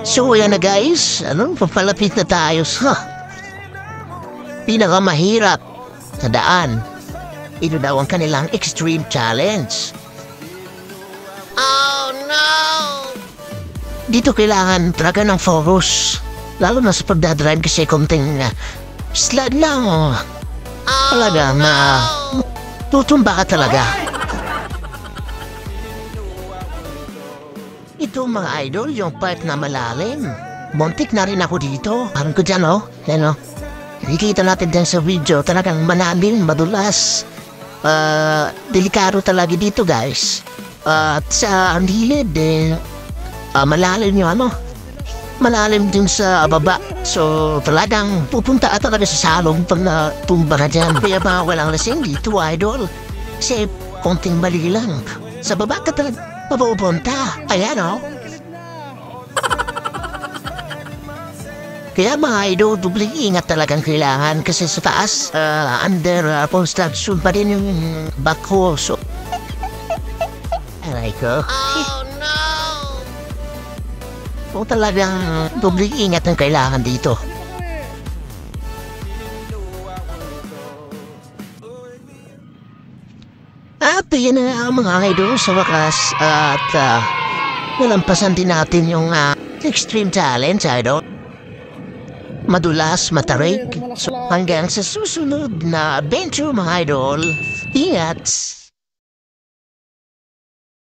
So yan na guys, papalapit na tayo sa pinakamahirap sa daan. Ito daw ang kanilang extreme challenge. Oh no! Dito kailangan talaga ng focus. Lalo na sa pagdadrive kasi konting slide lang. Talaga tutumba ka talaga. Ito mga idol, yung part na malalim. Muntik na rin ako dito. Parang ko dyan, oh. Yan, oh. Nakikita natin dyan sa video, talagang malalim, madulas. Delikado talaga dito, guys. At sa hilid, malalim yung ano. Malalim din sa baba. So, talagang pupunta ka talaga sa salong pag natumba ka dyan. Kaya mga walang lasing dito, idol. Kasi konting mali lang. Sa baba ka talaga mapupunta. Ayan, oh. Kaya mga idol, dubling ingat talagang kailangan kasi sa taas, under construction pa rin yung backhoe. So, aray ko. Oh, no! So, talagang dubling ingat ang kailangan dito. At yan na mga idol sa wakas at nalampasan din natin yung extreme challenge, idol. Madulas, matarik. So hanggang sa susunod na adventure mga idol, ingat!